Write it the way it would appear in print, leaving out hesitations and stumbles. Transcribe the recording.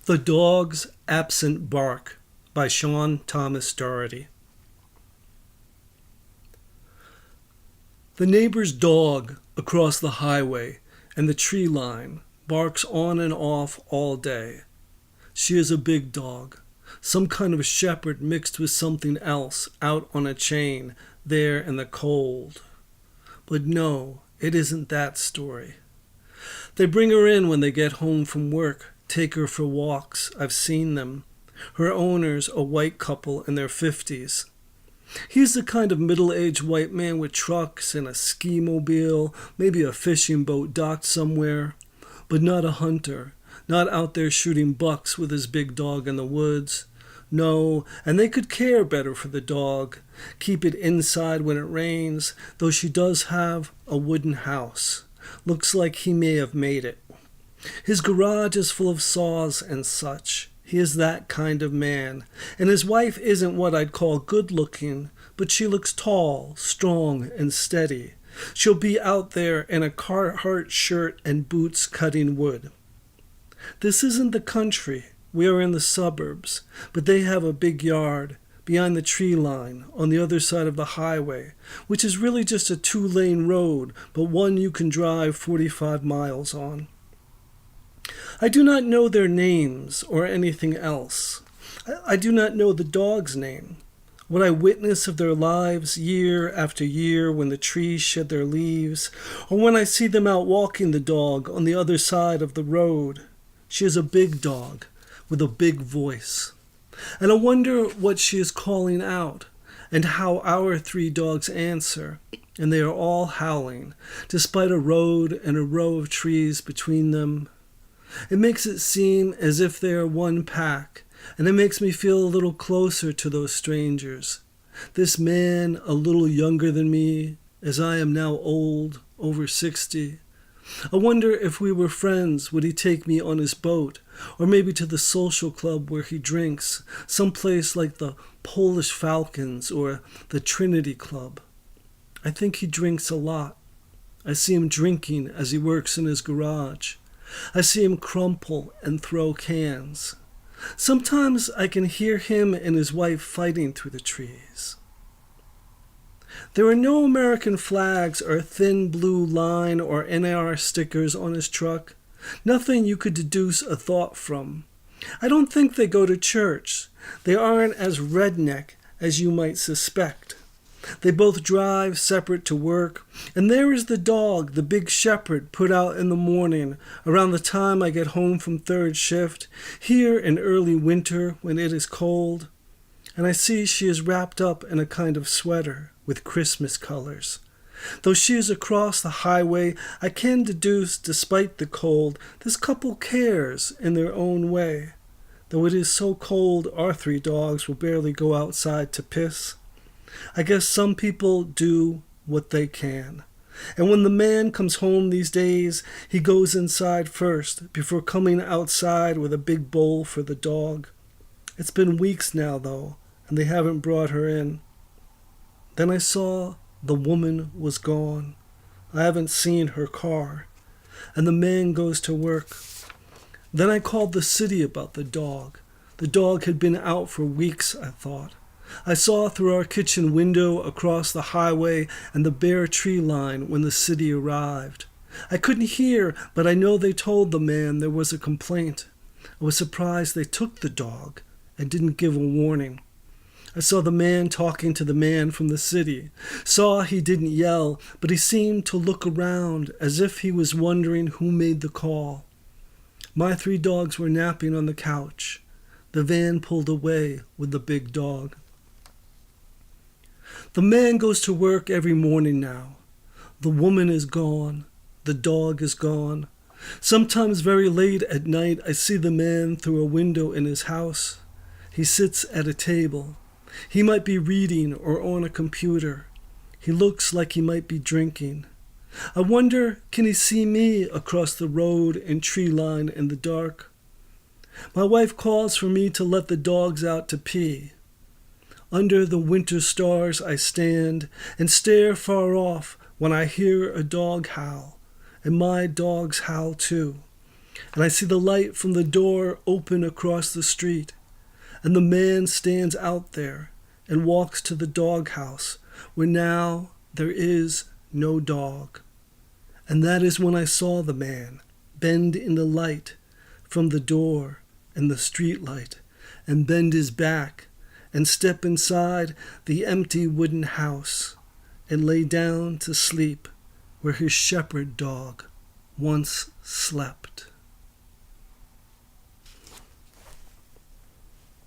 The Dog's Absent Bark by Thomas Dougherty. The neighbor's dog across the highway and the tree line barks on and off all day. She is a big dog, some kind of a shepherd mixed with something else out on a chain there in the cold. But no, it isn't that story. They bring her in when they get home from work, take her for walks. I've seen them. Her owner's a white couple in their 50s. He's the kind of middle-aged white man with trucks and a ski-mobile, maybe a fishing boat docked somewhere, but not a hunter, not out there shooting bucks with his big dog in the woods. No, and they could care better for the dog, keep it inside when it rains, though she does have a wooden house. Looks like he may have made it. His garage is full of saws and such. He is that kind of man. And his wife isn't what I'd call good-looking, but she looks tall, strong, and steady. She'll be out there in a Carhartt shirt and boots cutting wood. This isn't the country. We are in the suburbs, but they have a big yard behind the tree line on the other side of the highway, which is really just a 2-lane road, but one you can drive 45 miles on. I do not know their names or anything else. I do not know the dog's name. What I witness of their lives year after year when the trees shed their leaves, or when I see them out walking the dog on the other side of the road. She is a big dog with a big voice. And I wonder what she is calling out, and how our 3 dogs answer, and they are all howling, despite a road and a row of trees between them. It makes it seem as if they are one pack, and it makes me feel a little closer to those strangers. This man, a little younger than me, as I am now old, over 60. I wonder if we were friends, would he take me on his boat, or maybe to the social club where he drinks, someplace like the Polish Falcons or the Trinity Club. I think he drinks a lot. I see him drinking as he works in his garage. I see him crumple and throw cans. Sometimes I can hear him and his wife fighting through the trees. There are no American flags or thin blue line or NAR stickers on his truck. Nothing you could deduce a thought from. I don't think they go to church. They aren't as redneck as you might suspect. They both drive separate to work, and there is the dog, the big shepherd, put out in the morning, around the time I get home from 3rd shift, here in early winter when it is cold, and I see she is wrapped up in a kind of sweater with Christmas colors. Though she is across the highway, I can deduce, despite the cold, this couple cares in their own way. Though it is so cold, our 3 dogs will barely go outside to piss. I guess some people do what they can. And when the man comes home these days, he goes inside first, before coming outside with a big bowl for the dog. It's been weeks now, though, and they haven't brought her in. Then I saw the woman was gone. I haven't seen her car. And the man goes to work. Then I called the city about the dog. The dog had been out for weeks, I thought. I saw through our kitchen window across the highway and the bare tree line when the city arrived. I couldn't hear, but I know they told the man there was a complaint. I was surprised they took the dog and didn't give a warning. I saw the man talking to the man from the city. Saw he didn't yell, but he seemed to look around as if he was wondering who made the call. My 3 dogs were napping on the couch. The van pulled away with the big dog. The man goes to work every morning now. The woman is gone. The dog is gone. Sometimes very late at night, I see the man through a window in his house. He sits at a table. He might be reading or on a computer. He looks like he might be drinking. I wonder, can he see me across the road and tree line in the dark? My wife calls for me to let the dogs out to pee. Under the winter stars I stand and stare far off when I hear a dog howl, and my dogs howl too. And I see the light from the door open across the street, and the man stands out there and walks to the doghouse where now there is no dog. And that is when I saw the man bend in the light from the door and the street light, and bend his back and step inside the empty wooden house and lay down to sleep where his shepherd dog once slept.